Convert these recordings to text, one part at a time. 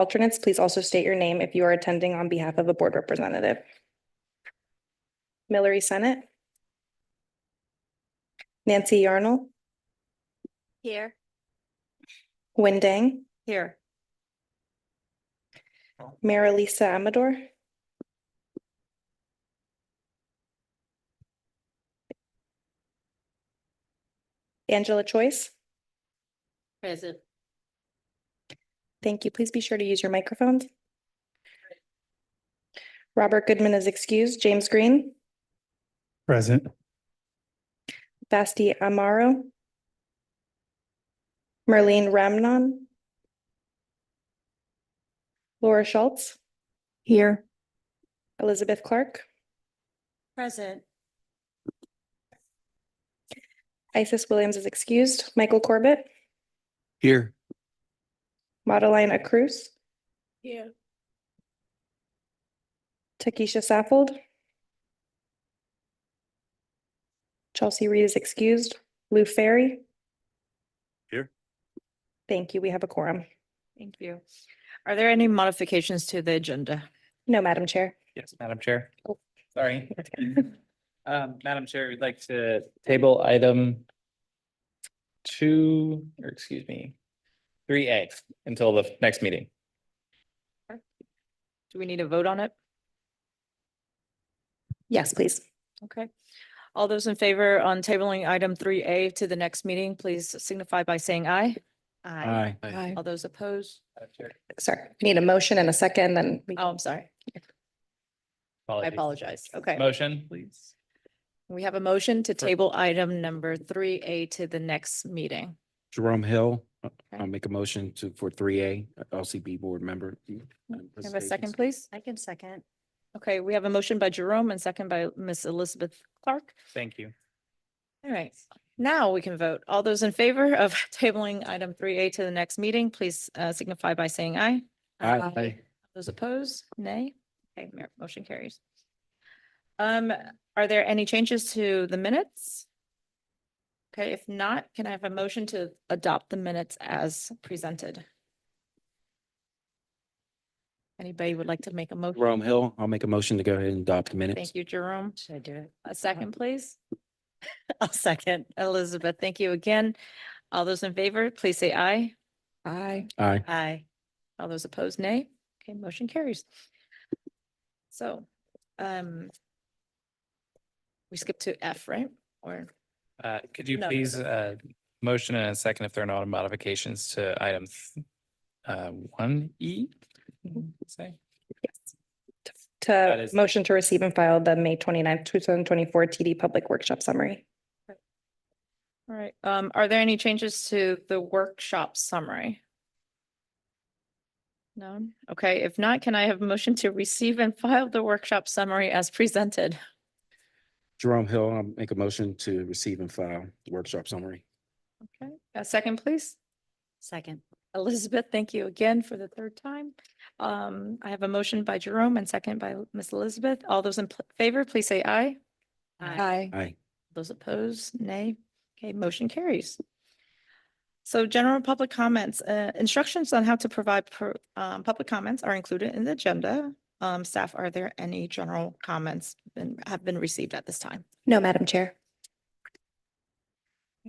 Alternates, please also state your name if you are attending on behalf of a board representative. Mallory Senate. Nancy Yarnell. Here. Win Dang. Here. Mara Lisa Amador. Angela Choice. Present. Thank you. Please be sure to use your microphones. Robert Goodman is excused. James Green. Present. Basti Amaro. Marlene Ramnon. Laura Schultz. Here. Elizabeth Clark. Present. Isis Williams is excused. Michael Corbett. Here. Madeline Cruz. Here. Takesha Saffold. Chelsea Reed is excused. Lou Ferry. Here. Thank you. We have a quorum. Thank you. Are there any modifications to the agenda? No, Madam Chair. Yes, Madam Chair. Oh. Sorry. Madam Chair, we'd like to table item 3A until the next meeting. Do we need a vote on it? Yes, please. Okay. All those in favor on tabling item 3A to the next meeting, please signify by saying aye. Aye. All those opposed? Madam Chair. Sorry, we need a motion and a second, then we Oh, I'm sorry. I apologize. Okay. Motion, please. We have a motion to table item number 3A to the next meeting. Jerome Hill, I'll make a motion for 3A, LCB board member. Have a second, please? I can second. Okay, we have a motion by Jerome and second by Miss Elizabeth Clark. Thank you. All right, now we can vote. All those in favor of tabling item 3A to the next meeting, please signify by saying aye. Aye. Those opposed, nay. Okay, motion carries. Are there any changes to the minutes? Okay, if not, can I have a motion to adopt the minutes as presented? Anybody would like to make a motion? Jerome Hill, I'll make a motion to go ahead and adopt the minutes. Thank you, Jerome. Should I do it? A second, please. I'll second. Elizabeth, thank you again. All those in favor, please say aye. Aye. Aye. Aye. All those opposed, nay. Okay, motion carries. So, we skip to F, right? Or, Could you No. please motion and a second if there are no modifications to item 1E? Say, That To is- motion to receive and file the May 29th, 2024 TD Public Workshop Summary. all right, are there any changes to the workshop summary? None? Okay, if not, can I have a motion to receive and file the workshop summary as presented? Jerome Hill, I'll make a motion to receive and file the workshop summary. Okay, a second, please. Second. Elizabeth, thank you again for the third time. I have a motion by Jerome and second by Miss Elizabeth. All those in favor, please say aye. Aye. Aye. Those opposed, nay. Okay, motion carries. So general public comments, instructions on how to provide public comments are included in the agenda. Staff, are there any general comments have been received at this time? No, Madam Chair.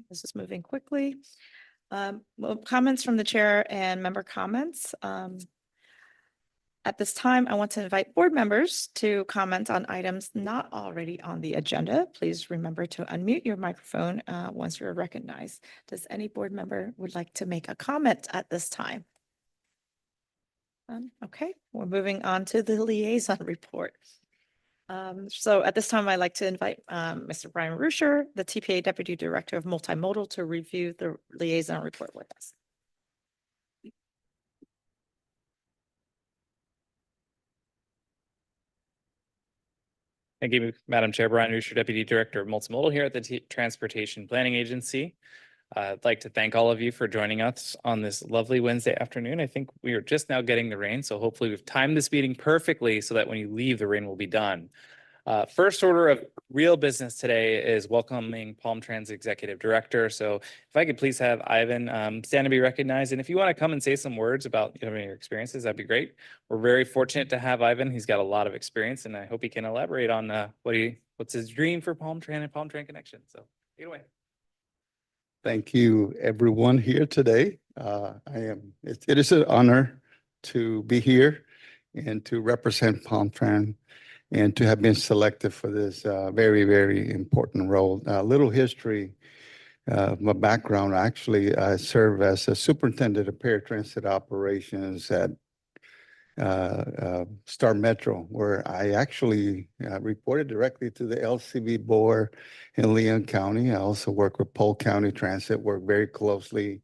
This is moving quickly. Well, comments from the chair and member comments. At this time, I want to invite board members to comment on items not already on the agenda. Please remember to unmute your microphone once you're recognized. Does any board member would like to make a comment at this time? Okay, we're moving on to the liaison report. So at this time, I'd like to invite Mr. Brian Ruscher, the TPA Deputy Director of Multimodal, to review the liaison report with us. Thank you, Madam Chair. Brian Ruscher, Deputy Director of Multimodal here at the Transportation Planning Agency. I'd like to thank all of you for joining us on this lovely Wednesday afternoon. I think we are just now getting the rain, so hopefully we've timed this meeting perfectly so that when you leave, the rain will be done. First order of real business today is welcoming Palm Trans Executive Director. So if I could please have Ivan stand to be recognized. And if you want to come and say some words about your experiences, that'd be great. We're very fortunate to have Ivan. He's got a lot of experience, and I hope he can elaborate on what's his dream for Palm Tran and Palm Tran Connection. So take it away. Thank you, everyone here today. It is an honor to be here and to represent Palm Tran and to have been selected for this very, very important role. A little history, my background, actually, I serve as a superintendent of paratransit operations at Star Metro, where I actually reported directly to the LCB board in Leon County. I also work with Polk County Transit, work very closely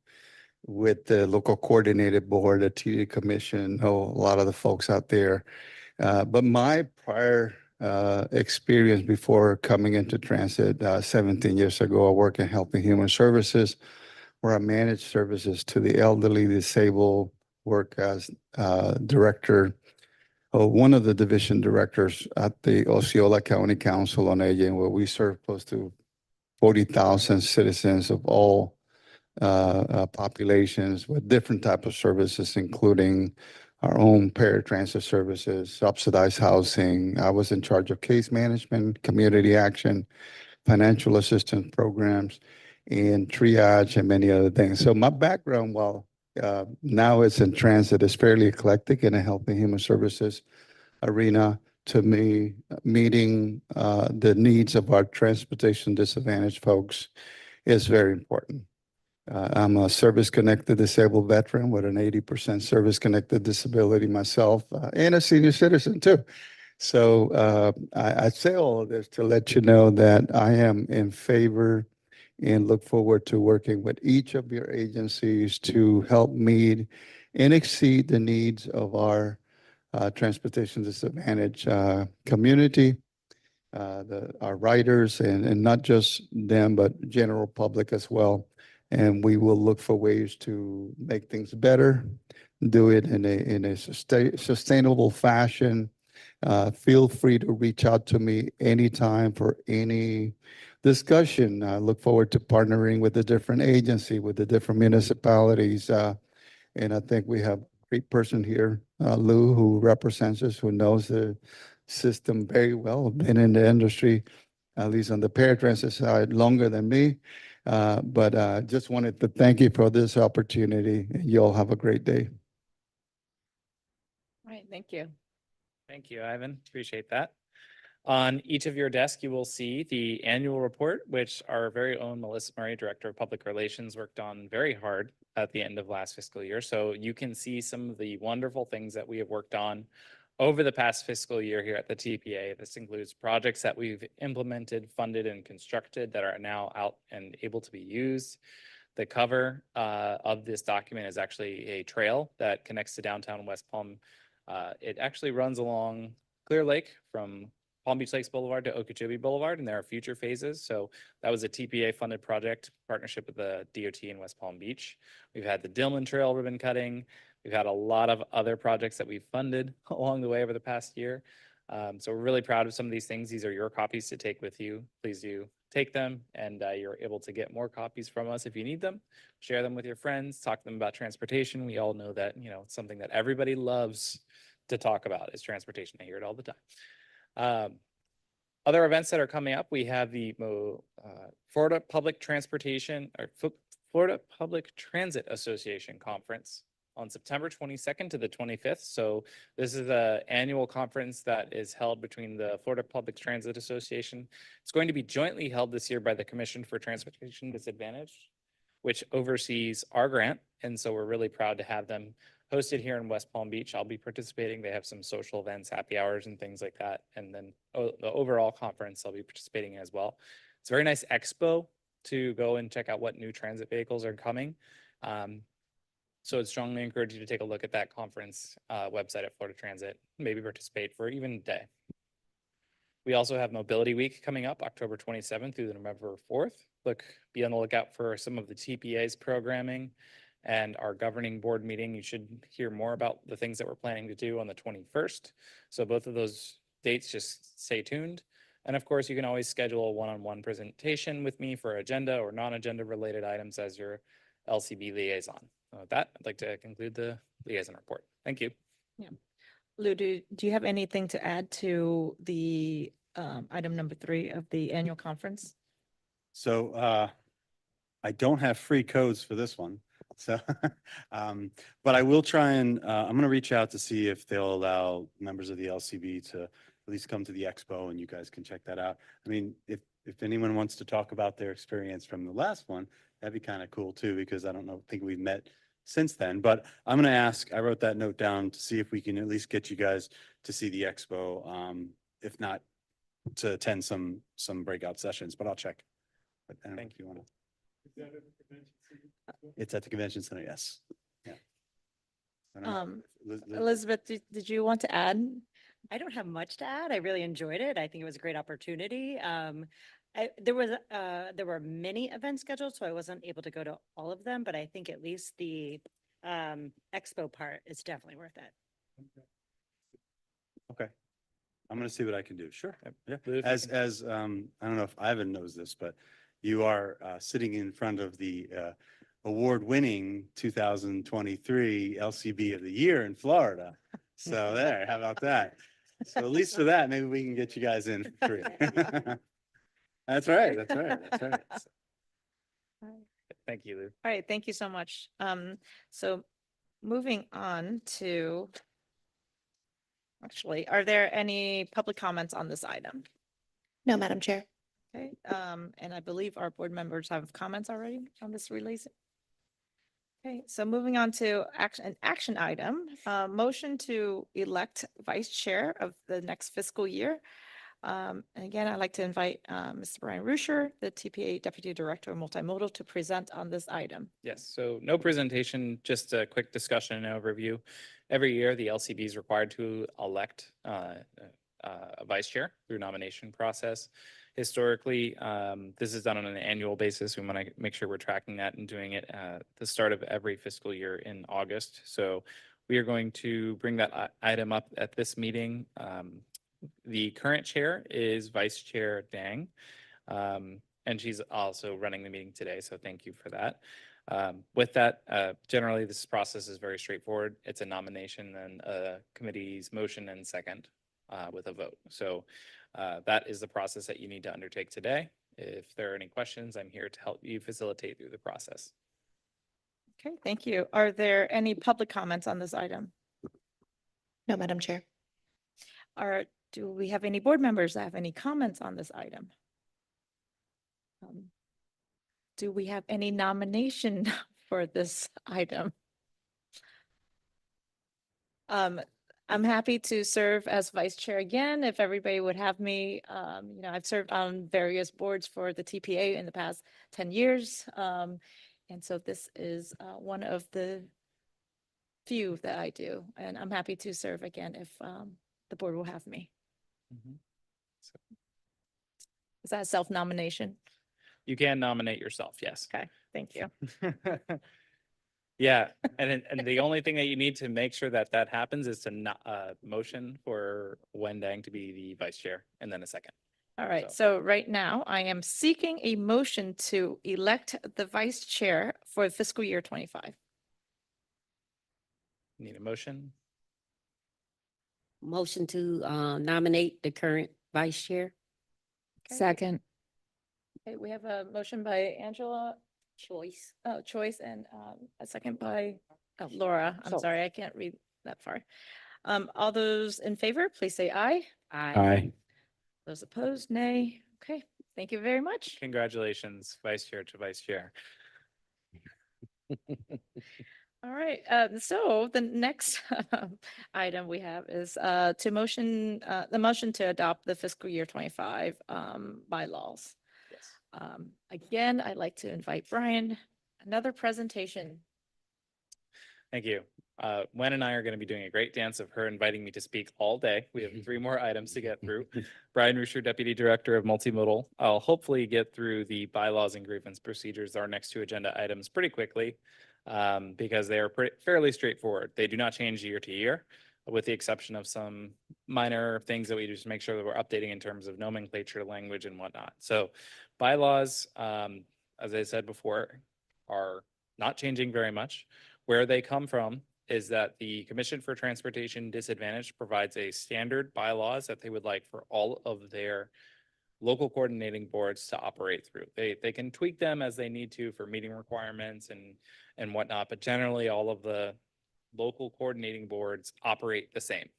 with the local coordinated board, the TD Commission, know a lot of the folks out there. But my prior experience before coming into transit 17 years ago, I worked in Health and Human Services, where I managed services to the elderly, disabled, work as director, one of the division directors at the Osceola County Council on Aging, where we serve close to 40,000 citizens of all populations with different types of services, including our own paratransit services, subsidized housing. I was in charge of case management, community action, financial assistance programs, and triage and many other things. So my background, while now it's in transit, is fairly eclectic in the health and human services arena. To me, meeting the needs of our transportation disadvantaged folks is very important. I'm a service-connected disabled veteran with an 80% service-connected disability myself, and a senior citizen too. So I say all of this to let you know that I am in favor and look forward to working with each of your agencies to help meet and exceed the needs of our transportation disadvantaged community, our riders, and not just them, but general public as well. And we will look for ways to make things better, do it in a sustainable fashion. Feel free to reach out to me anytime for any discussion. I look forward to partnering with the different agency, with the different municipalities. And I think we have a great person here, Lou, who represents us, who knows the system very well, been in the industry, at least on the paratransit side, longer than me. But just wanted to thank you for this opportunity. You all have a great day. All right, thank you. Thank you, Ivan. Appreciate that. On each of your desks, you will see the annual report, which our very own Melissa Murray, Director of Public Relations, worked on very hard at the end of last fiscal year. So you can see some of the wonderful things that we have worked on over the past fiscal year here at the TPA. This includes projects that we've implemented, funded, and constructed that are now out and able to be used. The cover of this document is actually a trail that connects to downtown West Palm. It actually runs along Clear Lake from Palm Beach Lakes Boulevard to Okeechobee Boulevard, and there are future phases. So that was a TPA funded project, partnership with the DOT in West Palm Beach. We've had the Dillman Trail ribbon cutting. We've had a lot of other projects that we've funded along the way over the past year. So we're really proud of some of these things. These are your copies to take with you. Please do take them, and you're able to get more copies from us if you need them. Share them with your friends, talk to them about transportation. We all know that, it's something that everybody loves to talk about is transportation. I hear it all the time. Other events that are coming up, we have the Florida Public Transportation or Florida Public Transit Association Conference on September 22nd to the 25th. So this is an annual conference that is held between the Florida Public Transit Association. It's going to be jointly held this year by the Commission for Transportation Disadvantaged, which oversees our grant. And so we're really proud to have them hosted here in West Palm Beach. I'll be participating. They have some social events, happy hours, and things like that. And then the overall conference, I'll be participating in as well. It's a very nice expo to go and check out what new transit vehicles are coming. So I'd strongly encourage you to take a look at that conference website at Florida Transit, maybe participate for even a day. We also have Mobility Week coming up October 27th through November 4th. Be on the lookout for some of the TPA's programming and our governing board meeting. You should hear more about the things that we're planning to do on the 21st. So both of those dates, just stay tuned. And of course, you can always schedule a one-on-one presentation with me for agenda or non-agenda related items as your LCB liaison. With that, I'd like to conclude the liaison report. Thank you. Lou, do you have anything to add to the item number 3 of the annual conference? So I don't have free codes for this one. So, but I will try and, I'm going to reach out to see if they'll allow members of the LCB to at least come to the expo and you guys can check that out. I mean, if anyone wants to talk about their experience from the last one, that'd be kind of cool too, because I think we've met since then, but I'm going to ask, I wrote that note down to see if we can at least get you guys to see the expo. If not, to attend some breakout sessions, but I'll check. But I don't know if you want to. It's at the convention center, yes. Yeah. I don't know. Elizabeth, did you want to add? I don't have much to add. I really enjoyed it. I think it was a great opportunity. There were many events scheduled, so I wasn't able to go to all of them, but I think at least the expo part is definitely worth it. Okay. I'm gonna see what I can do. Sure. Yeah. Lou, if you As, can- I don't know if Ivan knows this, but you are sitting in front of the award-winning 2023 LCB of the Year in Florida. So there, how about that? So at least for that, maybe we can get you guys in for free. That's right, that's right, that's right. Thank you, Lou. All right, thank you so much. So moving on to, actually, are there any public comments on this item? No, Madam Chair. Okay, and I believe our board members have comments already on this release. Okay, so moving on to an action item, motion to elect vice chair of the next fiscal year. And again, I'd like to invite Mr. Brian Ruscher, the TPA Deputy Director of Multimodal, to present on this item. Yes, so no presentation, just a quick discussion and overview. Every year, the LCB is required to elect a vice chair through nomination process. Historically, this is done on an annual basis. We want to make sure we're tracking that and doing it at the start of every fiscal year in August. So we are going to bring that item up at this meeting. The current chair is Vice Chair Dang, and she's also running the meeting today, so thank you for that. With that, generally, this process is very straightforward. It's a nomination and a committee's motion and second with a vote. So that is the process that you need to undertake today. If there are any questions, I'm here to help you facilitate through the process. Okay, thank you. Are there any public comments on this item? No, Madam Chair. Do we have any board members that have any comments on this item? Do we have any nomination for this item? I'm happy to serve as vice chair again, if everybody would have me. I've served on various boards for the TPA in the past 10 years. And so this is one of the few that I do, and I'm happy to serve again if the board will have me. Is that a self-nomination? You can nominate yourself, yes. Okay, thank you. Yeah, and the only thing that you need to make sure that that happens is to not motion for Wen Dang to be the vice chair and then a second. All right, so right now I am seeking a motion to elect the vice chair for fiscal year 25. Need a motion? Motion to nominate the current vice chair. Okay. Second. Okay, we have a motion by Angela Choice and a second by Laura. I'm So- sorry, I can't read that far. All those in favor, please say aye. Aye. Those opposed, nay. Okay, thank you very much. Congratulations, vice chair to vice chair. All right, so the next item we have is the motion to adopt the fiscal year 25 bylaws. Yes. Again, I'd like to invite Brian, another presentation. Thank you. Wen and I are going to be doing a great dance of her inviting me to speak all day. We have 3 more items to get through. Brian Ruscher, Deputy Director of Multimodal. I'll hopefully get through the bylaws and grievance procedures, our next 2 agenda items, pretty quickly because they are fairly straightforward. They do not change year to year. with the exception of some minor things that we just make sure that we're updating in terms of nomenclature, language and whatnot. So bylaws, as I said before, are not changing very much. Where they come from is that the Commission for Transportation Disadvantaged provides a standard bylaws that they would like for all of their local coordinating boards to operate through. They can tweak them as they need to for meeting requirements and whatnot, but generally all of the local coordinating boards operate the same.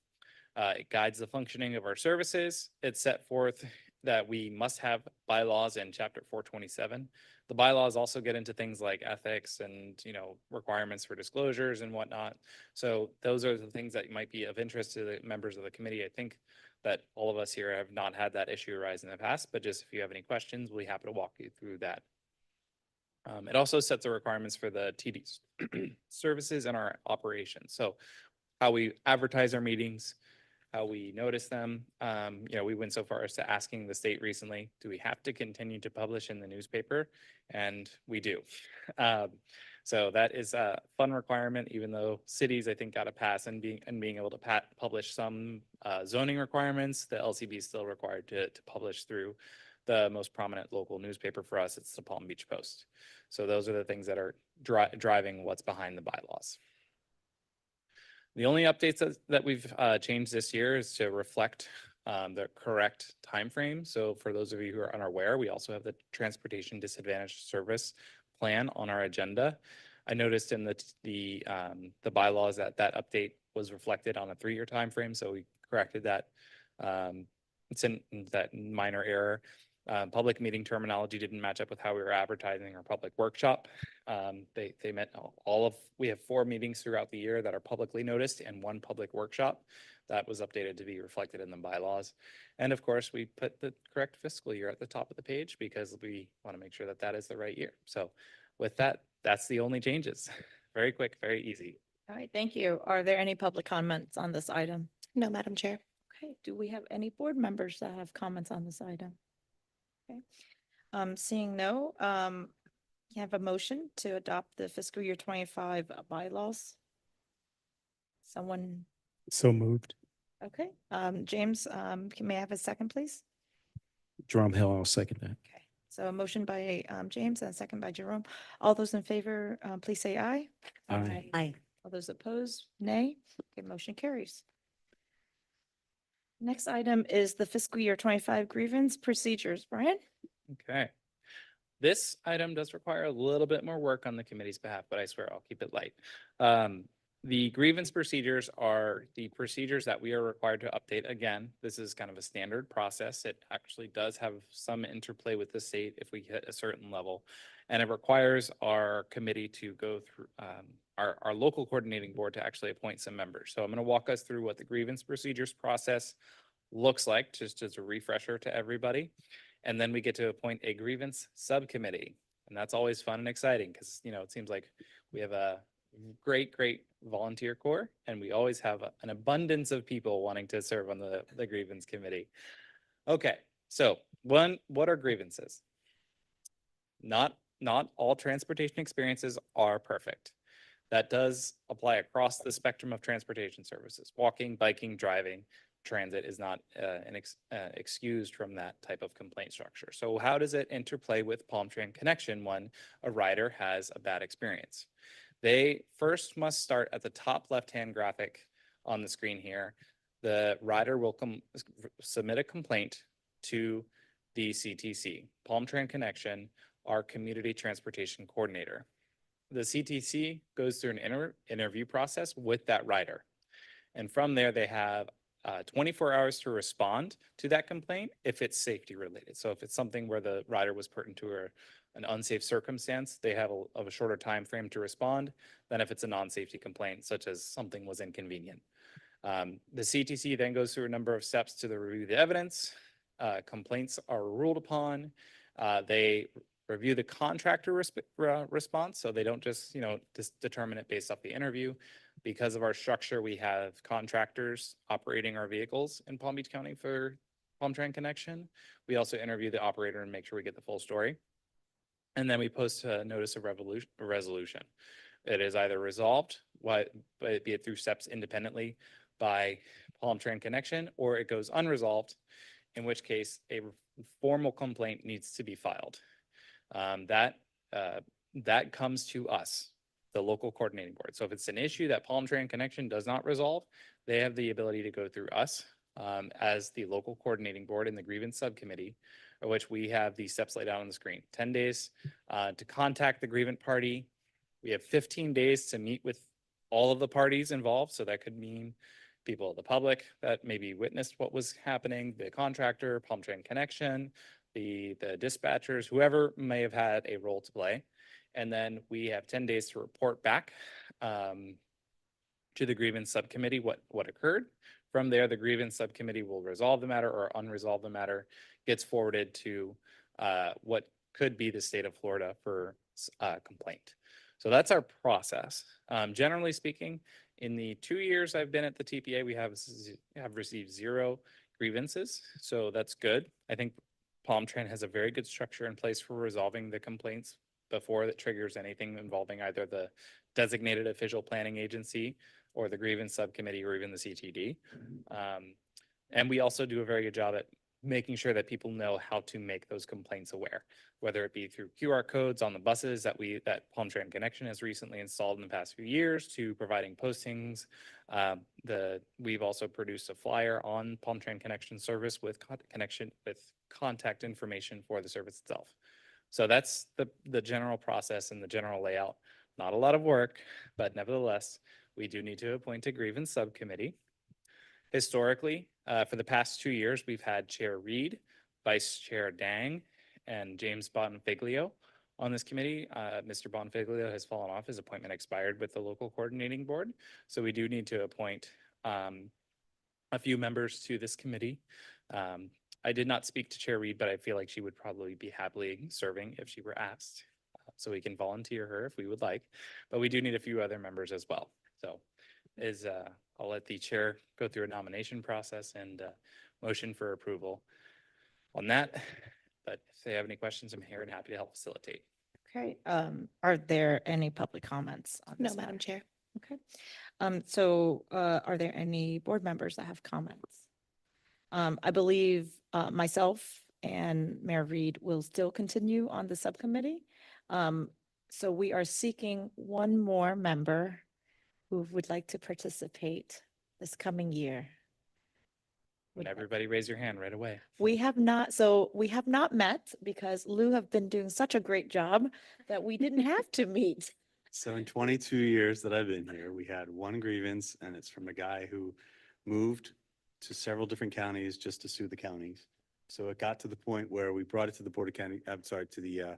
It guides the functioning of our services. It's set forth that we must have bylaws in chapter 427. The bylaws also get into things like ethics and, you know, requirements for disclosures and whatnot. So those are the things that might be of interest to the members of the committee. I think that all of us here have not had that issue arise in the past, but just if you have any questions, we'll be happy to walk you through that. It also sets the requirements for the TD's services and our operations. So how we advertise our meetings, how we notice them. You know, we went so far as to asking the state recently, do we have to continue to publish in the newspaper? And we do. So that is a fun requirement, even though cities, I think, got a pass and being able to publish some zoning requirements, the LCB is still required to publish through the most prominent local newspaper for us. It's the Palm Beach Post. So those are the things that are driving what's behind the bylaws. The only updates that we've changed this year is to reflect the correct timeframe. So for those of you who are unaware, we also have the Transportation Disadvantaged Service Plan on our agenda. I noticed in the bylaws that update was reflected on a 3-year timeframe, so we corrected that. It's in that minor error. Public meeting terminology didn't match up with how we were advertising our public workshop. They meant we have 4 meetings throughout the year that are publicly noticed and 1 public workshop. That was updated to be reflected in the bylaws. And of course, we put the correct fiscal year at the top of the page because we want to make sure that that is the right year. So with that, that's the only changes. Very quick, very easy. All right, thank you. Are there any public comments on this item? No, Madam Chair. Okay, do we have any board members that have comments on this item? Okay, seeing no, you have a motion to adopt the fiscal year 25 bylaws. Someone, So moved. okay, James, may I have a second, please? Jerome Hill, I'll second that. Okay, so a motion by James and a second by Jerome. All those in favor, please say aye. Aye. Aye. All those opposed, nay. Okay, motion carries. Next item is the fiscal year 25 grievance procedures. Brian? Okay. This item does require a little bit more work on the committee's behalf, but I swear I'll keep it light. The grievance procedures are the procedures that we are required to update. Again, this is kind of a standard process. It actually does have some interplay with the state if we hit a certain level. And it requires our committee to go through, our local coordinating board to actually appoint some members. So I'm going to walk us through what the grievance procedures process looks like, just as a refresher to everybody. And then we get to appoint a grievance subcommittee. And that's always fun and exciting because, you know, it seems like we have a great volunteer corps and we always have an abundance of people wanting to serve on the grievance committee. Okay, so what are grievances? Not all transportation experiences are perfect. That does apply across the spectrum of transportation services. Walking, biking, driving, transit is not excused from that type of complaint structure. So how does it interplay with Palm Tran Connection when a rider has a bad experience? They first must start at the top left-hand graphic on the screen here. The rider will submit a complaint to the CTC, Palm Tran Connection, our community transportation coordinator. The CTC goes through an interview process with that rider. And from there, they have 24 hours to respond to that complaint if it's safety related. So if it's something where the rider was put into an unsafe circumstance, they have a shorter time frame to respond than if it's a non-safety complaint, such as something was inconvenient. The CTC then goes through a number of steps to review the evidence. Complaints are ruled upon. They review the contractor response, so they don't just determine it based off the interview. Because of our structure, we have contractors operating our vehicles in Palm Beach County for Palm Tran Connection. We also interview the operator and make sure we get the full story. And then we post a notice of resolution. It is either resolved, be it through steps independently by Palm Trans Connection, or it goes unresolved, in which case a formal complaint needs to be filed. That comes to us, the local coordinating board. So if it's an issue that Palm Trans Connection does not resolve, they have the ability to go through us as the local coordinating board in the grievance subcommittee, of which we have the steps laid out on the screen. 10 days to contact the grievant party. We have 15 days to meet with all of the parties involved. So that could mean people of the public that maybe witnessed what was happening, the contractor, Palm Trans Connection, the dispatchers, whoever may have had a role to play. And then we have 10 days to report back to the grievance subcommittee what occurred. From there, the grievance subcommittee will resolve the matter or unresolve the matter, gets forwarded to what could be the state of Florida for complaint. So that's our process. Generally speaking, in the 2 years I've been at the TPA, we have received 0 grievances. So that's good. I think Palm Trans has a very good structure in place for resolving the complaints before that triggers anything involving either the designated official planning agency or the grievance subcommittee or even the CTD. And we also do a very good job at making sure that people know how to make those complaints aware, whether it be through QR codes on the buses that Palm Trans Connection has recently installed in the past few years, to providing postings. We've also produced a flyer on Palm Trans Connection service with contact information for the service itself. So that's the general process and the general layout. Not a lot of work, but nevertheless, we do need to appoint a grievance subcommittee. Historically, for the past 2 years, we've had Chair Reed, Vice Chair Dang, and James Bonfiglio on this committee. Mr. Bonfiglio has fallen off. His appointment expired with the local coordinating board. So we do need to appoint a few members to this committee. I did not speak to Chair Reed, but I feel like she would probably be happily serving if she were asked. So we can volunteer her if we would like, but we do need a few other members as well. So I'll let the chair go through a nomination process and motion for approval on that. But if they have any questions, I'm here and happy to help facilitate. Okay, are there any public comments on No, this Madam matter? Chair. Okay, so are there any board members that have comments? I believe myself and Mayor Reed will still continue on the subcommittee. So we are seeking one more member who would like to participate this coming year. And everybody raise your hand right away. We have not met because Lou have been doing such a great job that we didn't have to meet. So in 22 years that I've been here, we had one grievance, and it's from a guy who moved to several different counties just to sue the counties. So it got to the point where we brought it to the Board of County, to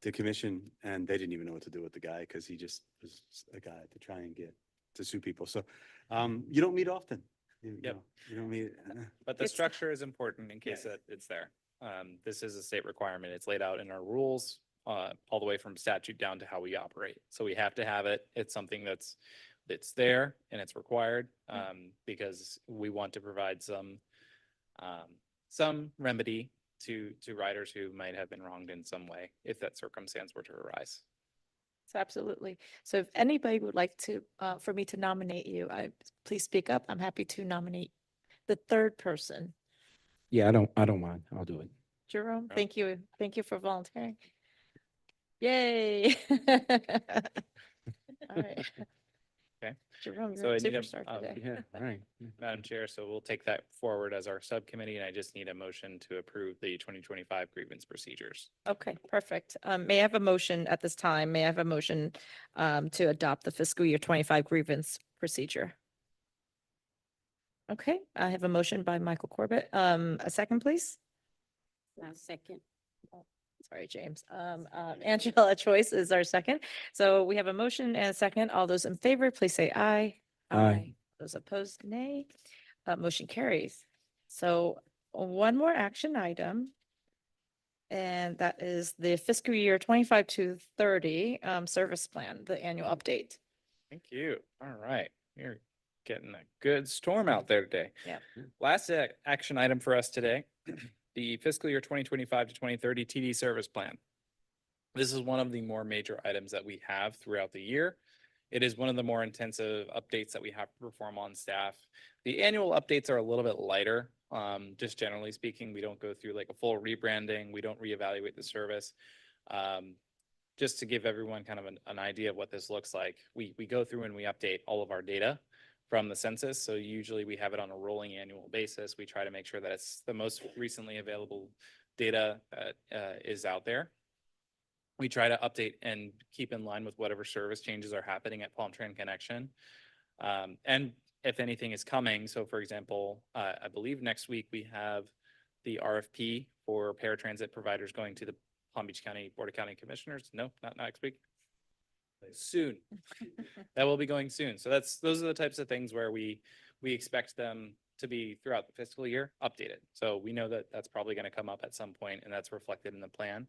the commission, and they didn't even know what to do with the guy because he just was a guy to try and get to sue people. So you don't meet often. You Yep. know, you don't meet. But the It's- structure is important in case that it's there. This is a state requirement. It's laid out in our rules, all the way from statute down to how we operate. So we have to have it. It's something that's there and it's required, because we want to provide some remedy to riders who might have been wronged in some way if that circumstance were to arise. So absolutely. So if anybody would like to, for me to nominate you, please speak up. I'm happy to nominate the third person. Yeah, I don't mind. I'll do it. Jerome, Yeah. thank you. Thank you for volunteering. Yay. All right. Okay. Jerome, So you're I a need a- superstar oh, today. Yeah, all right. Madam Chair, so we'll take that forward as our subcommittee, and I just need a motion to approve the 2025 grievance procedures. Okay, perfect. May I have a motion at this time? May I have a motion to adopt the fiscal year 25 grievance procedure? Okay, I have a motion by Michael Corbett. A second, please. I'll second. Sorry, James. Angela Choice is our second. So we have a motion and a second. All those in favor, please say aye. Aye. Those opposed, nay. Motion carries. So one more action item. And that is the fiscal year 25 to 30 service plan, the annual update. Thank you. All right. You're getting a good storm out there today. Yep. Last action item for us today, the fiscal year 2025 to 2030 TD service plan. This is one of the more major items that we have throughout the year. It is one of the more intensive updates that we have to perform on staff. The annual updates are a little bit lighter. Just generally speaking, we don't go through like a full rebranding. We don't reevaluate the service. Just to give everyone kind of an idea of what this looks like, we go through and we update all of our data from the census. So usually we have it on a rolling annual basis. We try to make sure that it's the most recently available data is out there. We try to update and keep in line with whatever service changes are happening at Palm Tran Connection. And if anything is coming, so for example, I believe next week we have the RFP for paratransit providers going to the Palm Beach County Board of County Commissioners. No, not next week. Soon. That will be going soon. So those are the types of things where we expect them to be throughout the fiscal year updated. So we know that that's probably going to come up at some point, and that's reflected in the plan.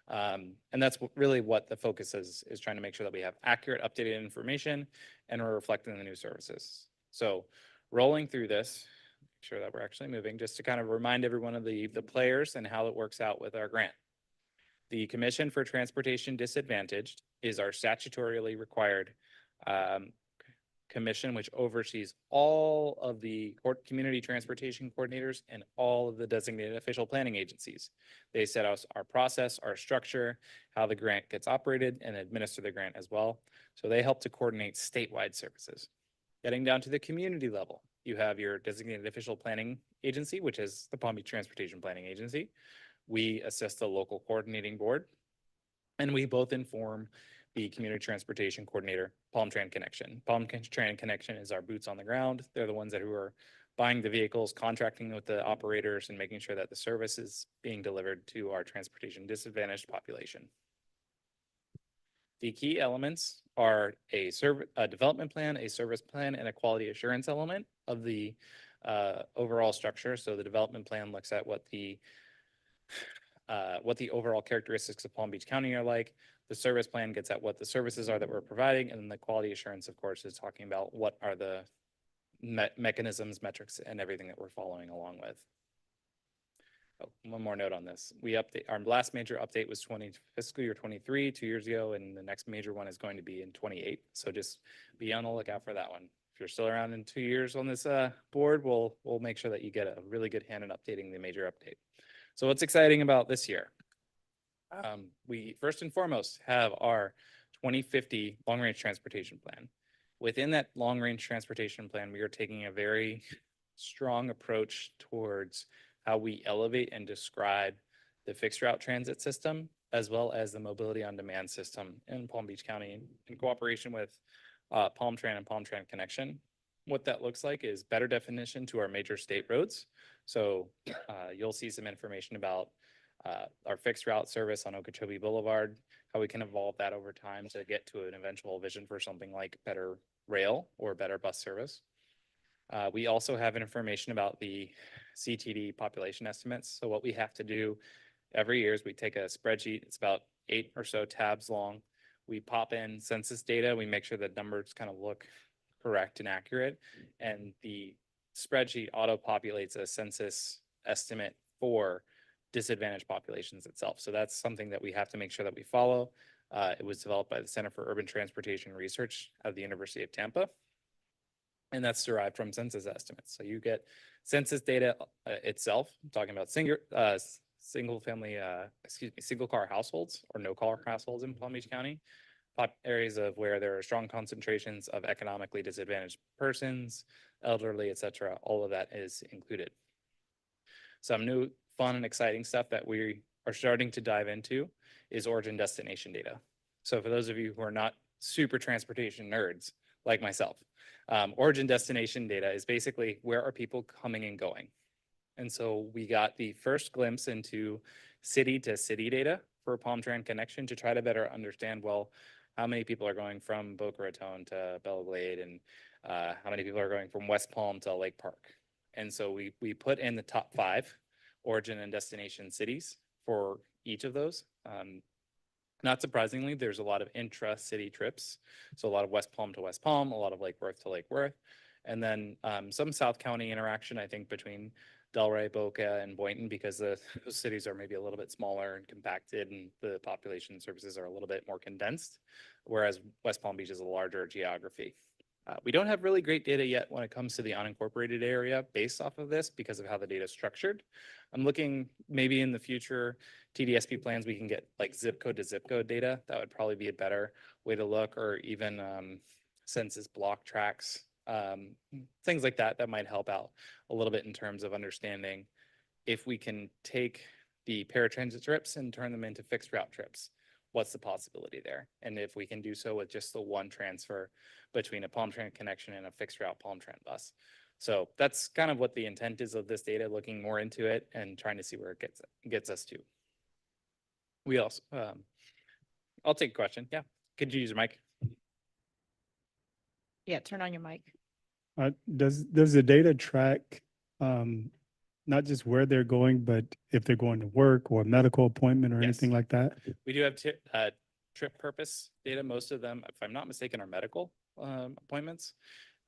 And that's really what the focus is trying to make sure that we have accurate, updated information and we're reflecting the new services. So rolling through this, make sure that we're actually moving, just to kind of remind everyone of the players and how it works out with our grant. The Commission for Transportation Disadvantaged is our statutorily required commission, which oversees all of the community transportation coordinators and all of the designated official planning agencies. They set us our process, our structure, how the grant gets operated, and administer the grant as well. So they help to coordinate statewide services. Getting down to the community level, you have your designated official planning agency, which is the Palm Beach Transportation Planning Agency. We assist the local coordinating board, and we both inform the community transportation coordinator, Palm Tran Connection. Palm Tran Connection is our boots on the ground. They're the ones who are buying the vehicles, contracting with the operators, and making sure that the service is being delivered to our transportation disadvantaged population. The key elements are a development plan, a service plan, and a quality assurance element of the overall structure. So the development plan looks at what the overall characteristics of Palm Beach County are like. The service plan gets at what the services are that we're providing, and then the quality assurance, of course, is talking about what are the mechanisms, metrics, and everything that we're following along with. Oh, one more note on this. Our last major update was fiscal year 23, 2 years ago, and the next major one is going to be in 28. So just be on the lookout for that one. If you're still around in 2 years on this board, we'll make sure that you get a really good hand in updating the major update. So what's exciting about this year? We first and foremost have our 2050 long-range transportation plan. Within that long-range transportation plan, we are taking a very strong approach towards how we elevate and describe the fixed route transit system, as well as the mobility on demand system in Palm Beach County in cooperation with Palm Tran and Palm Tran Connection. What that looks like is better definition to our major state roads. So you'll see some information about our fixed route service on Okeechobee Boulevard, how we can evolve that over time to get to an eventual vision for something like better rail or better bus service. We also have information about the CTD population estimates. So what we have to do every year is we take a spreadsheet. It's about 8 or so tabs long. We pop in census data. We make sure the numbers kind of look correct and accurate. And the spreadsheet auto-populates a census estimate for disadvantaged populations itself. So that's something that we have to make sure that we follow. It was developed by the Center for Urban Transportation Research of the University of Tampa. And that's derived from census estimates. So you get census data itself, I'm talking about single car households or no car households in Palm Beach County, areas of where there are strong concentrations of economically disadvantaged persons, elderly, et cetera. All of that is included. Some new fun and exciting stuff that we are starting to dive into is origin destination data. So for those of you who are not super transportation nerds like myself, origin destination data is basically where are people coming and going. And so we got the first glimpse into city to city data for Palm Tran Connection to try to better understand, well, how many people are going from Boca Raton to Bella Glade, and how many people are going from West Palm to Lake Park. And so we put in the top 5 origin and destination cities for each of those. Not surprisingly, there's a lot of intra-city trips. So a lot of West Palm to West Palm, a lot of Lake Worth to Lake Worth. And then some South County interaction, I think, between Delray, Boca, and Boynton, because those cities are maybe a little bit smaller and compacted, and the population services are a little bit more condensed, whereas West Palm Beach is a larger geography. We don't have really great data yet when it comes to the unincorporated area based off of this because of how the data is structured. I'm looking maybe in the future TDSP plans, we can get like zip code to zip code data. That would probably be a better way to look, or even census block tracks, things like that, that might help out a little bit in terms of understanding if we can take the paratransit trips and turn them into fixed route trips. What's the possibility there? And if we can do so with just the one transfer between a Palm Tran connection and a fixed route Palm Tran bus. So that's kind of what the intent is of this data, looking more into it and trying to see where it gets us to. We also, I'll take a question. Yeah, could you use your mic? Yeah, turn on your mic. Does the data track, not just where they're going, but if they're going to work or a medical appointment or Yes. anything like that? We do have trip purpose data. Most of them, if I'm not mistaken, are medical appointments.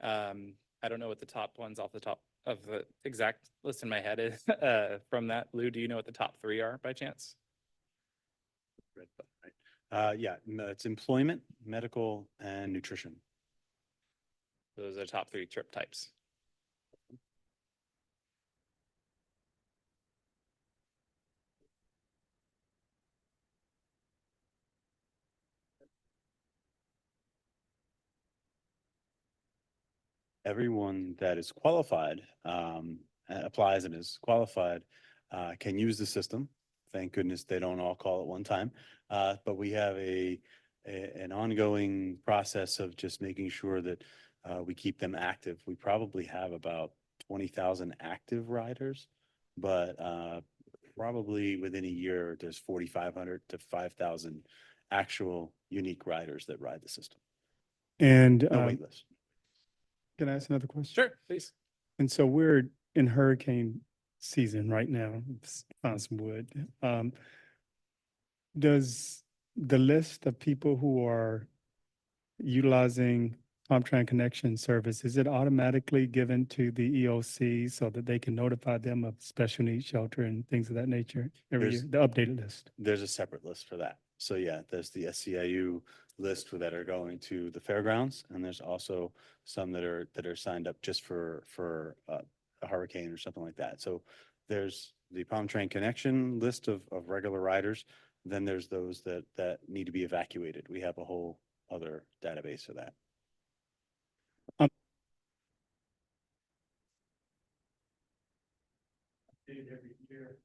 I don't know what the top ones off the top of the exact list in my head is from that. Lou, do you know what the top 3 are by chance? Red button, right? Yeah, no, it's employment, medical, and nutrition. Those are the top 3 trip types. Everyone that is qualified, applies and is qualified, can use the system. Thank goodness they don't all call at one time. But we have an ongoing process of just making sure that we keep them active. We probably have about 20,000 active riders, but probably within a year, there's 4,500 to 5,000 actual unique riders that ride the system. And No wait list. can I ask another question? Sure, please. And so we're in hurricane season right now, found some wood. Does the list of people who are utilizing Palm Tran Connection service, is it automatically given to the EOC so that they can notify them of special needs shelter and things of that nature every year, There's- the updated list? There's a separate list for that. So yeah, there's the SCIU list that are going to the fairgrounds, and there's also some that are signed up just for a hurricane or something like that. So there's the Palm Tran Connection list of regular riders. Then there's those that need to be evacuated. We have a whole other database for that. Every year.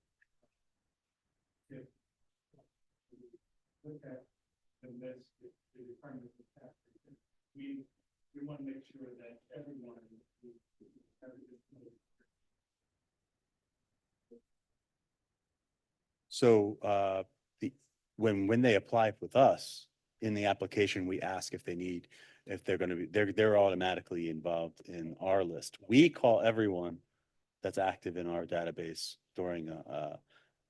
Look at the list, the requirements of tax. We want to make sure that everyone. So when they apply with us, in the application, we ask if they're going to be, they're automatically involved in our list. We call everyone that's active in our database during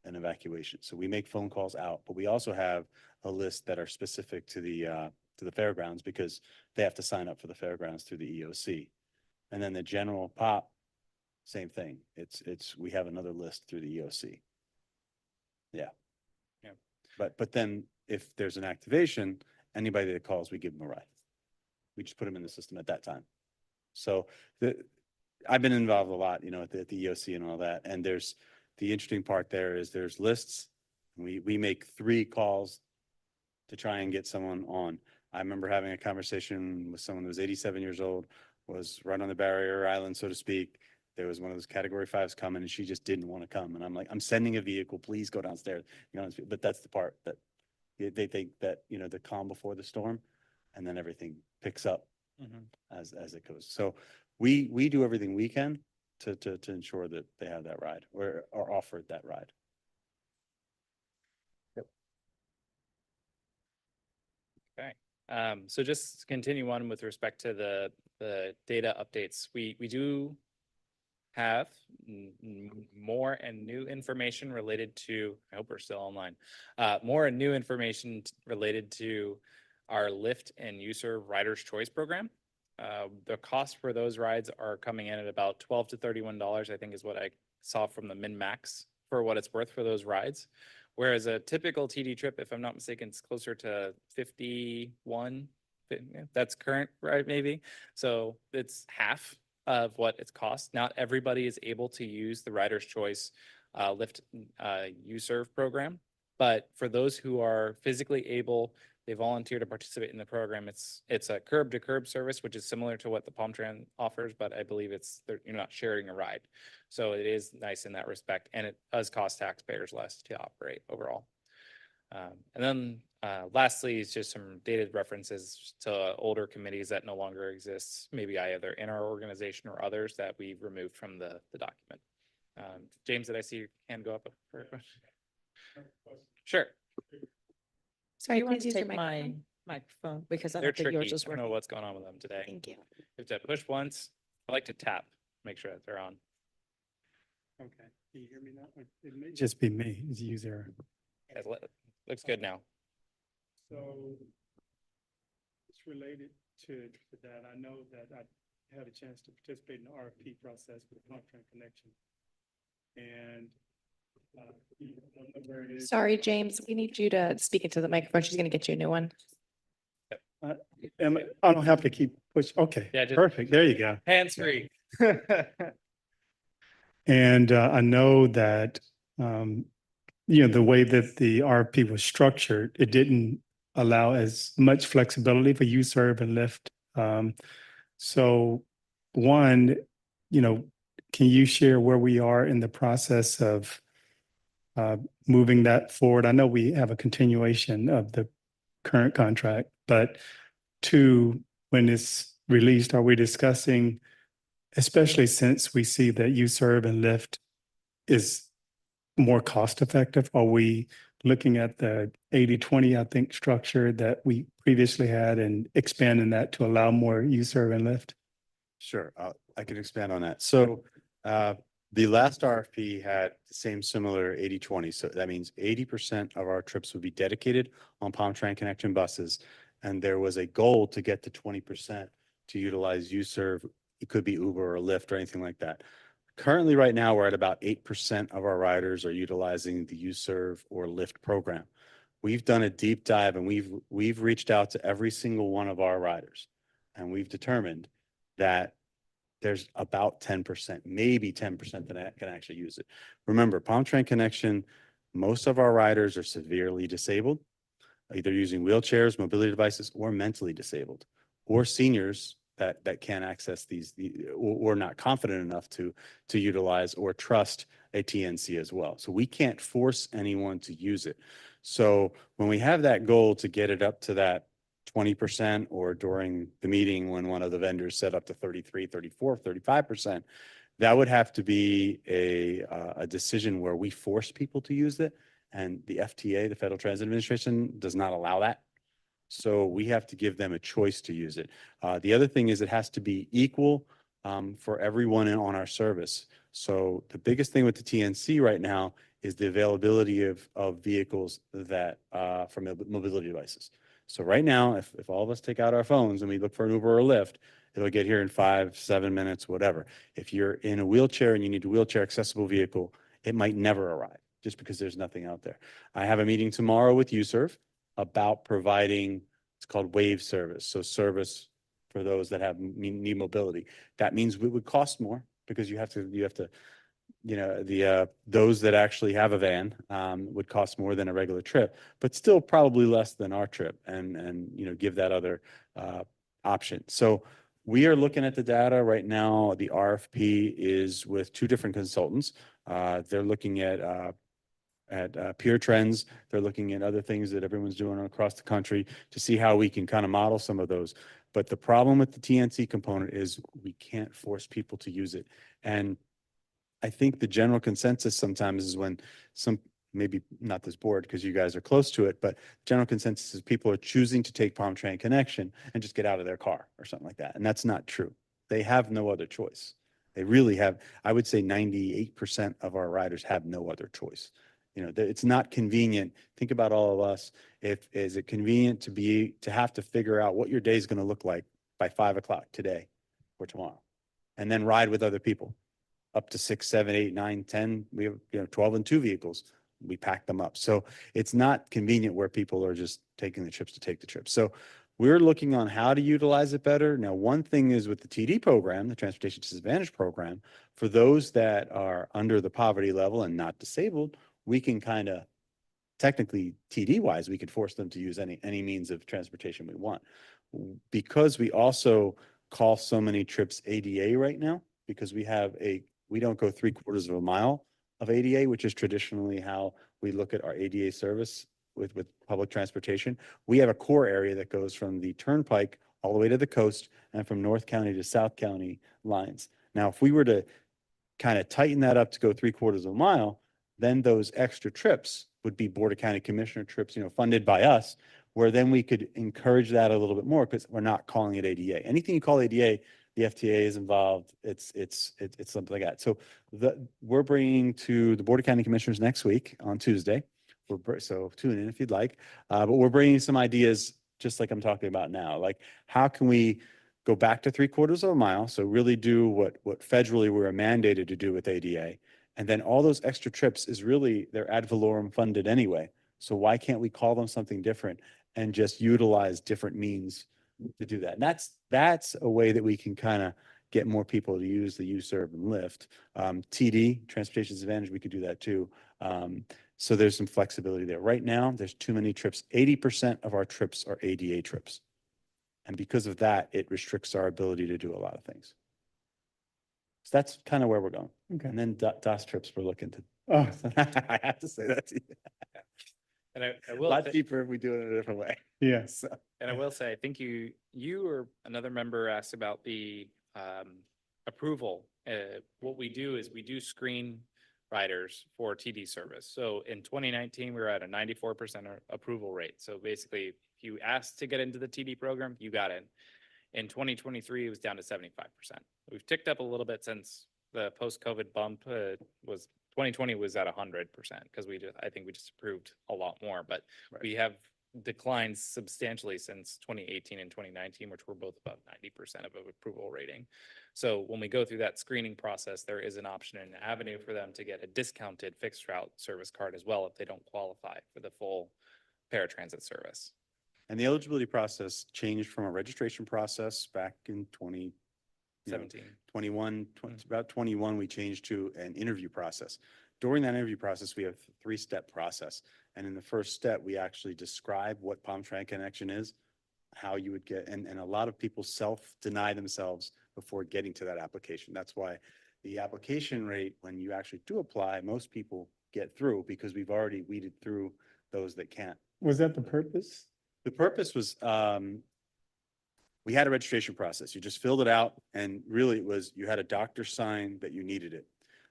an evacuation. So we make phone calls out, but we also have a list that are specific to the fairgrounds, because they have to sign up for the fairgrounds through the EOC. And then the general pop, same thing. We have another list through the EOC. Yeah. Yeah. But then if there's an activation, anybody that calls, we give them a ride. We just put them in the system at that time. So I've been involved a lot, at the EOC and all that. And the interesting part there is there's lists. We make 3 calls to try and get someone on. I remember having a conversation with someone who was 87 years old, was right on the barrier island, so to speak. There was one of those category 5s coming and she just didn't want to come. And I'm like, I'm sending a vehicle, please go downstairs. But that's the part that they think that, the calm before the storm, and then everything picks up as it goes. So we do everything we can to ensure that they have that ride or are offered that ride. Okay. So just to continue on with respect to the data updates, we do have more and new information related to, I hope we're still online, more and new information related to our Lyft and User Riders Choice program. The cost for those rides are coming in at about $12 to $31, I think is what I saw from the min-max for what it's worth for those rides. Whereas a typical TD trip, if I'm not mistaken, it's closer to 51. That's current, right, maybe? So it's half of what it's cost. Not everybody is able to use the Rider's Choice Lyft U-Serve program. But for those who are physically able, they volunteer to participate in the program. It's a curb to curb service, which is similar to what the Palm Tran offers, but I believe you're not sharing a ride. So it is nice in that respect, and it does cost taxpayers less to operate overall. And then lastly, is just some dated references to older committees that no longer exist, maybe either in our organization or others that we've removed from the document. James, did I see your hand go up for a question? Sure. Sorry, You want please to use your take my microphone. microphone because I They're don't think yours tricky. is I don't know working. what's going on with them today. Thank you. If to push once, I like to tap, make sure that they're on. Okay, can you hear me now? It may just be me as a user. Yeah, looks good now. So it's related to that. I know that I had a chance to participate in the RFP process with Palm Tran Connection. And I don't know where it is. Sorry, James, we need you to speak into the microphone. She's gonna get you a new one. I don't have to keep push. Okay, Yeah, just- perfect. There you go. Hands free. And I know that, the way that the RFP was structured, it didn't allow as much flexibility for U-Serve and Lyft. So one, can you share where we are in the process of moving that forward? I know we have a continuation of the current contract, but two, when it's released, are we discussing, especially since we see that U-Serve and Lyft is more cost effective, are we looking at the 80-20, I think, structure that we previously had and expanding that to allow more U-Serve and Lyft? Sure, I can expand on that. So the last RFP had the same similar 80-20. So that means 80% of our trips would be dedicated on Palm Tran Connection buses. And there was a goal to get to 20% to utilize U-Serve. It could be Uber or Lyft or anything like that. Currently, right now, we're at about 8% of our riders are utilizing the U-Serve or Lyft program. We've done a deep dive and we've reached out to every single one of our riders. And we've determined that there's about 10%, maybe 10% that can actually use it. Remember, Palm Tran Connection, most of our riders are severely disabled, either using wheelchairs, mobility devices, or mentally disabled, or seniors that can't access these, or not confident enough to utilize or trust a TNC as well. So we can't force anyone to use it. So when we have that goal to get it up to that 20%, or during the meeting when one of the vendors set up to 33, 34, 35%, that would have to be a decision where we force people to use it. And the FTA, the Federal Transit Administration, does not allow that. So we have to give them a choice to use it. The other thing is it has to be equal for everyone on our service. So the biggest thing with the TNC right now is the availability of vehicles that for mobility devices. So right now, if all of us take out our phones and we look for an Uber or Lyft, it'll get here in 5, 7 minutes, whatever. If you're in a wheelchair and you need a wheelchair accessible vehicle, it might never arrive just because there's nothing out there. I have a meeting tomorrow with U-Serve about providing, it's called wave service. So service for those that need mobility. That means it would cost more because you have to, those that actually have a van would cost more than a regular trip, but still probably less than our trip and give that other option. So we are looking at the data right now. The RFP is with 2 different consultants. They're looking at peer trends. They're looking at other things that everyone's doing across the country to see how we can kind of model some of those. But the problem with the TNC component is we can't force people to use it. And I think the general consensus sometimes is when maybe not this board because you guys are close to it, but general consensus is people are choosing to take Palm Tran Connection and just get out of their car or something like that. And that's not true. They have no other choice. They really have, I would say 98% of our riders have no other choice. It's not convenient. Think about all of us. Is it convenient to have to figure out what your day is going to look like by 5 o'clock today or tomorrow. And then ride with other people, up to 6, 7, 8, 9, 10. We have, 12 and 2 vehicles. We pack them up. So it's not convenient where people are just taking the trips to take the trips. So we're looking on how to utilize it better. Now, one thing is with the TD program, the Transportation Disadvantage Program, for those that are under the poverty level and not disabled, we can kind of technically TD wise, we could force them to use any means of transportation we want. Because we also call so many trips ADA right now, because we don't go 3/4 of a mile of ADA, which is traditionally how we look at our ADA service with public transportation. We have a core area that goes from the turnpike all the way to the coast and from North County to South County lines. Now, if we were to kind of tighten that up to go 3/4 of a mile, then those extra trips would be Board of County Commissioner trips, funded by us, where then we could encourage that a little bit more because we're not calling it ADA. Anything you call ADA, the FTA is involved. It's something like that. So we're bringing to the Board of County Commissioners next week on Tuesday. So tune in if you'd like. But we're bringing some ideas just like I'm talking about now. Like, how can we go back to 3/4 of a mile? So really do what federally we're mandated to do with ADA. And then all those extra trips is really, they're ad valorem funded anyway. So why can't we call them something different and just utilize different means to do that? And that's a way that we can kind of get more people to use the U-Serve and Lyft. TD, Transportation Disadvantage, we could do that too. So there's some flexibility there. Right now, there's too many trips. 80% of our trips are ADA trips. And because of that, it restricts our ability to do a lot of things. So that's kind of where we're going. Okay. And then DOS trips we're looking to. Oh, I have to say that to you. And I A will, lot say- cheaper if we do it in a different way. yes. So, and I will say, I think you or another member asked about the approval. What we do is we do screen riders for TD service. So in 2019, we were at a 94% approval rate. So basically, if you asked to get into the TD program, you got in. In 2023, it was down to 75%. We've ticked up a little bit since the post-COVID bump was 2020 was at 100% because I think we just approved a lot more, but Right. we have declined substantially since 2018 and 2019, which were both above 90% of approval rating. So when we go through that screening process, there is an option and an avenue for them to get a discounted fixed route service card as well if they don't qualify for the full paratransit service. and the eligibility process changed from a registration process back in 17. 21, about 21, we changed to an interview process. During that interview process, we have a 3-step process. And in the first step, we actually describe what Palm Tran Connection is, how you would get, and a lot of people self-deny themselves before getting to that application. That's why the application rate, when you actually do apply, most people get through because we've already weeded through those that can't. Was that the purpose? The purpose was, we had a registration process. You just filled it out and really it was, you had a doctor sign that you needed it.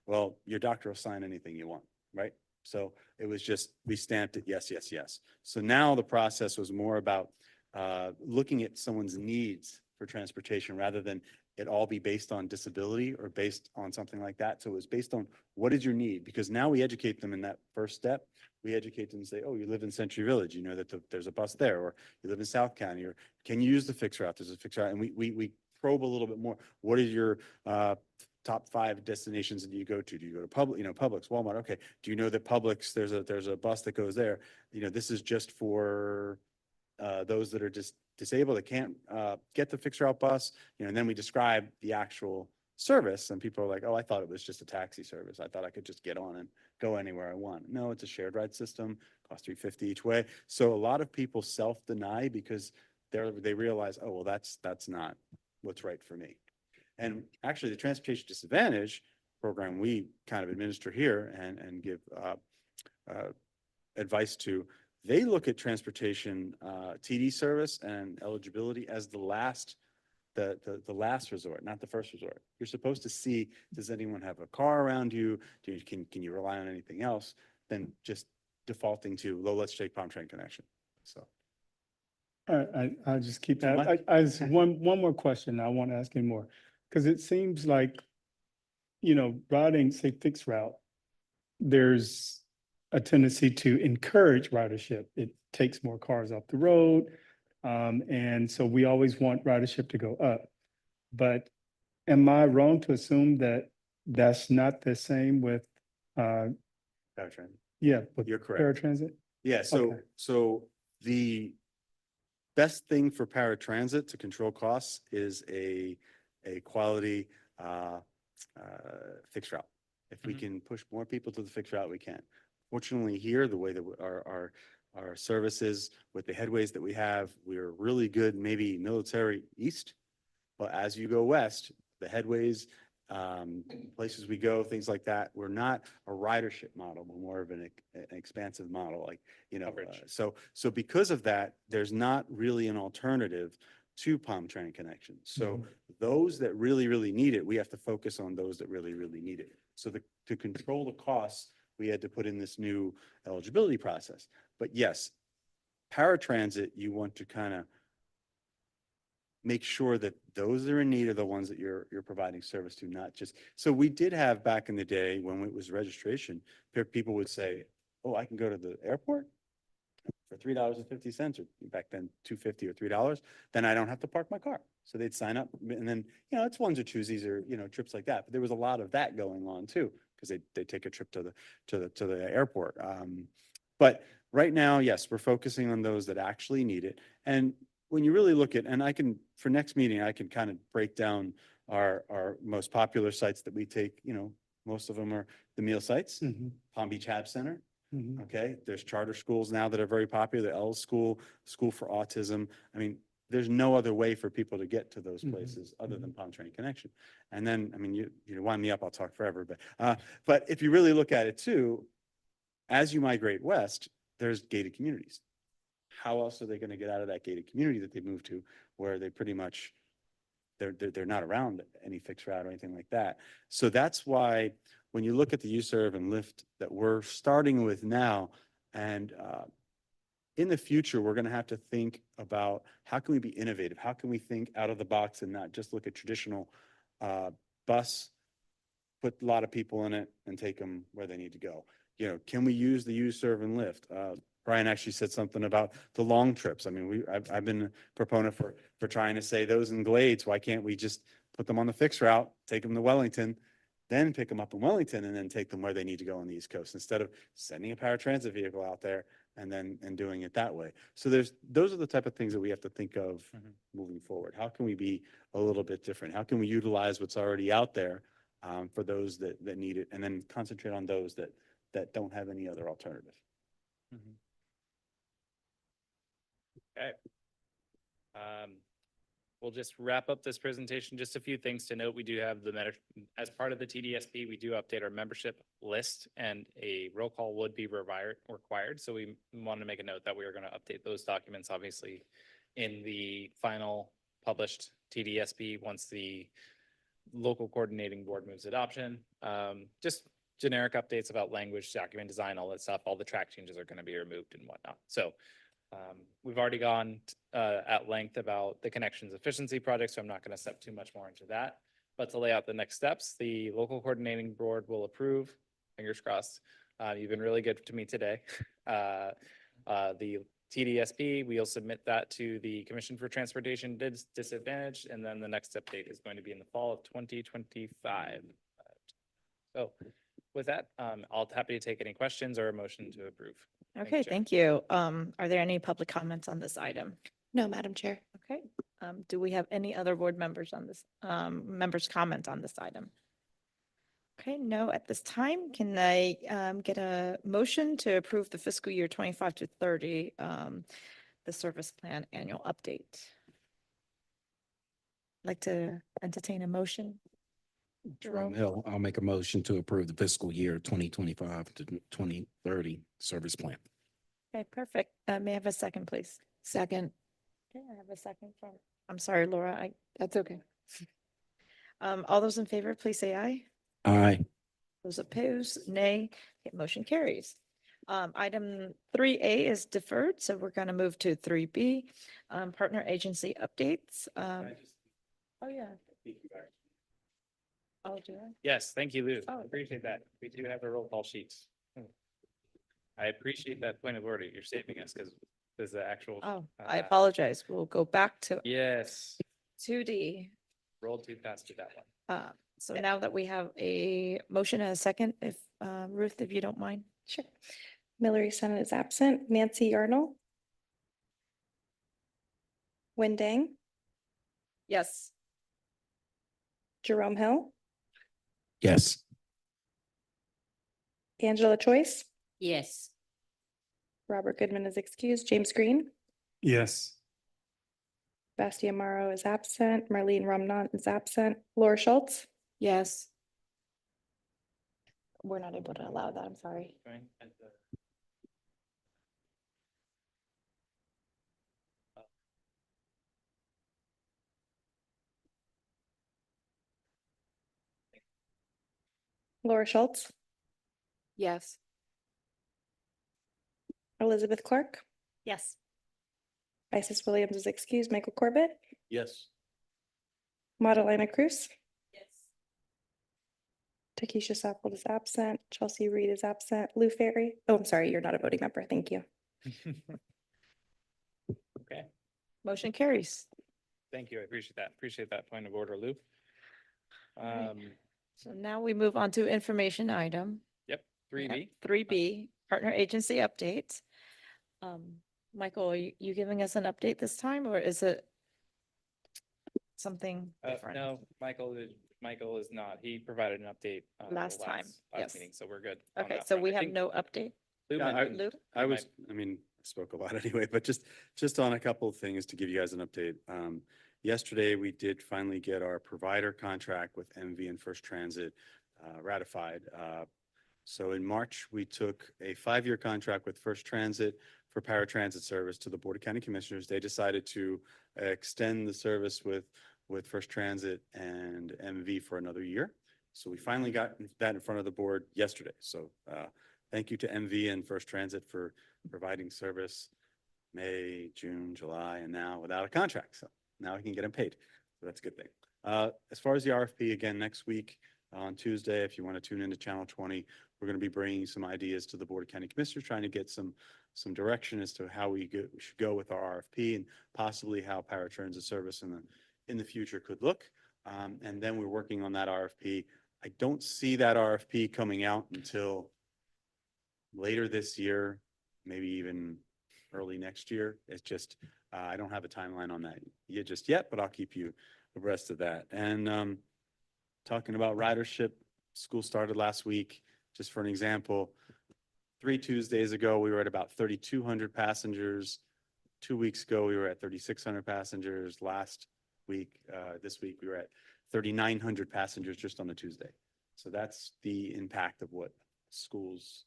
Well, your doctor will sign anything you want, right? So it was just, we stamped it, yes, yes, yes. So now the process was more about looking at someone's needs for transportation rather than it all be based on disability or based on something like that. So it was based on what is your need? Because now we educate them in that first step. We educate them and say, oh, you live in Century Village, you know that there's a bus there, or you live in South County, or can you use the fixed route? There's a fixed route. And we probe a little bit more. What is your top 5 destinations that you go to? Do you go to Publix, Walmart? Okay. Do you know that Publix, there's a bus that goes there? This is just for those that are just disabled, that can't get the fixed route bus, and then we describe the actual service and people are like, oh, I thought it was just a taxi service. I thought I could just get on and go anywhere I want. No, it's a shared ride system, costs $3.50 each way. So a lot of people self-deny because they realize, oh, well, that's not what's right for me. And actually the Transportation Disadvantage program we kind of administer here and give advice to, they look at transportation TD service and eligibility as the last resort, not the first resort. You're supposed to see, does anyone have a car around you? Can you rely on anything else than just defaulting to, let's take Palm Tran Connection. So. I'll just keep Too that. much? I just, one more question. I want to ask you more. Because it seems like, routing, say, fixed route, there's a tendency to encourage ridership. It takes more cars off the road. And so we always want ridership to go up. But am I wrong to assume that that's not the same with, Powertrain. yeah, with You're correct. paratransit? Yeah, so, Okay. so the best thing for paratransit to control costs is a quality, fixed route. If we Mhm. can push more people to the fixed route, we can. Fortunately here, the way that our services with the headways that we have, we're really good, maybe military east. But as you go west, the headways, places we go, things like that, we're not a ridership model, we're more of an expansive model, like, Coverage. so because of that, there's not really an alternative to Palm Train Connection. So those that really, really need it, we have to focus on those that really, really need it. So to control the costs, we had to put in this new eligibility process. But yes, paratransit, you want to kind of make sure that those that are in need are the ones that you're providing service to, not just, so we did have back in the day when it was registration, people would say, oh, I can go to the airport for $3.50, or back then $2.50 or $3, then I don't have to park my car. So they'd sign up, and then, it's ones or twosies or, trips like that. But there was a lot of that going on too, because they take a trip to the airport. But right now, yes, we're focusing on those that actually need it. And when you really look at, and for next meeting, I can kind of break down our most popular sites that we take, most of them are the meal sites, Palm Beach Hab Center. Mhm. Okay, there's charter schools now that are very popular, the L School, School for Autism. I mean, there's no other way for people to get to those places other than Palm Train Connection. And then, I mean, you wind me up, I'll talk forever, but if you really look at it too, as you migrate west, there's gated communities. How else are they going to get out of that gated community that they moved to, where they pretty much, they're not around any fixed route or anything like that. So that's why when you look at the UServe and Lyft that we're starting with now, and in the future, we're going to have to think about how can we be innovative? How can we think out of the box and not just look at traditional bus, put a lot of people in it and take them where they need to go? Can we use the UServe and Lyft? Brian actually said something about the long trips. I mean, I've been a proponent for trying to say those in Glades. Why can't we just put them on the fixed route, take them to Wellington, then pick them up in Wellington and then take them where they need to go on the East Coast, instead of sending a paratransit vehicle out there and doing it that way. So those are the type of things that we have to think of moving forward. How can we be a little bit different? How can we utilize what's already out there for those that need it, and then concentrate on those that don't have any other alternative? Okay. We'll just wrap up this presentation. Just a few things to note. We do have as part of the TDSP, we do update our membership list, and a roll call would be required. So we want to make a note that we are going to update those documents, obviously, in the final published TDSP once the local coordinating board moves adoption. Just generic updates about language, document design, all that stuff. All the track changes are going to be removed and whatnot. So we've already gone at length about the connections efficiency project, so I'm not going to step too much more into that. But to lay out the next steps, the local coordinating board will approve, fingers crossed. You've been really good to me today. The TDSP, we'll submit that to the Commission for Transportation Disadvantaged, and then the next update is going to be in the fall of 2025. So with that, I'll happy to take any questions or a motion to approve. Thank you, Okay, Chair. thank you. Are there any public comments on this item? No, Madam Chair. Okay, do we have any other board members on this, members' comments on this item? Okay, no, at this time, can I get a motion to approve the fiscal year 25 to 30, the service plan annual update? Like to entertain a motion? Jerome Hill, I'll make a motion to approve the fiscal year 2025 to 2030 service plan. Okay, perfect. May I have a second, please? Second. Okay, I have a second from, I'm sorry, Laura, That's okay. all those in favor, please say aye. Aye. Those opposed, nay. Okay, motion carries. Item 3A is deferred, so we're going to move to 3B, partner agency updates. Oh, yeah. Oh, do I? Yes, thank you, Lou. Oh. Appreciate that. We do have the roll call sheets. I appreciate that point of order. You're saving us because There's the actual. Oh, I uh, apologize. We'll go back to Yes, 2D. rolled too fast to that one. So now that we have a motion and a second, if Ruth, if you don't mind. Sure. Mallory Senate is absent. Nancy Yarnall. Wen Dang, Yes. Jerome Hill, Yes. Angela Choice, Yes. Robert Goodman is excused. James Green, Yes. Bastia Morrow is absent. Marlene Rumnant is absent. Laura Schultz. Yes. We're not able to allow that. I'm sorry. Laura Schultz, Yes. Elizabeth Clark, Yes. Isis Williams is excused. Michael Corbett, Yes. Madalena Cruz, Yes. Takesha Saffold is absent. Chelsea Reed is absent. Lou Ferry. Oh, I'm sorry. You're not a voting member. Thank you. Okay, Motion carries. thank you. I appreciate that. Appreciate that point of order, Lou. right. Um, So now we move on to information item. yep, 3B. 3B, partner agency updates. Michael, are you giving us an update this time, or is it something different? No, Michael is not. He provided an update. the Last time, Last yes. meeting, so we're good. on Okay, that so front. we I have think no update. Lou Yeah, mentioned- Lou? I you was, might- I mean, I spoke a lot anyway, but just on a couple of things to give you guys an update. Yesterday, we did finally get our provider contract with MV and First Transit ratified. So in March, we took a 5-year contract with First Transit for paratransit service to the Board of County Commissioners. They decided to extend the service with First Transit and MV for another year. So we finally got that in front of the board yesterday. So thank you to MV and First Transit for providing service May, June, July, and now without a contract. So now we can get them paid. So that's a good thing. As far as the RFP, again, next week on Tuesday, if you want to tune into Channel 20, we're going to be bringing some ideas to the Board of County Commissioners, trying to get some direction as to how we should go with our RFP and possibly how paratransit service in the future could look. And then we're working on that RFP. I don't see that RFP coming out until later this year, maybe even early next year. It's just, I don't have a timeline on that yet, but I'll keep you abreast of that. And talking about ridership, school started last week. Just for an example, 3 Tuesdays ago, we were at about 3,200 passengers. 2 weeks ago, we were at 3,600 passengers. Last week, this week, we were at 3,900 passengers just on a Tuesday. So that's the impact of what schools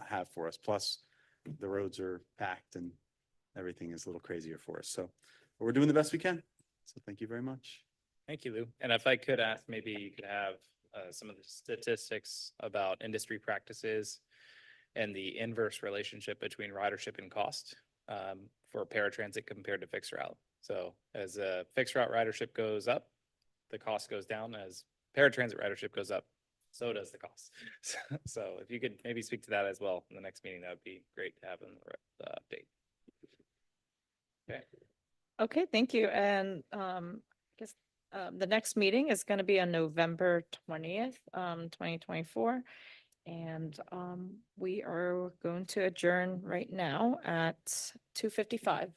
have for us. Plus, the roads are packed and everything is a little crazier for us. So we're doing the best we can. So thank you very much. Thank you, Lou. And if I could ask, maybe you could have some of the statistics about industry practices and the inverse relationship between ridership and cost for paratransit compared to fixed route. So as a fixed route ridership goes up, the cost goes down. As paratransit ridership goes up, so does the cost. So if you could maybe speak to that as well in the next meeting, that would be great to have in the update. Okay. Okay, thank you. And guess the next meeting is going to be on November 20th, 2024. And we are going to adjourn right now at 2:55.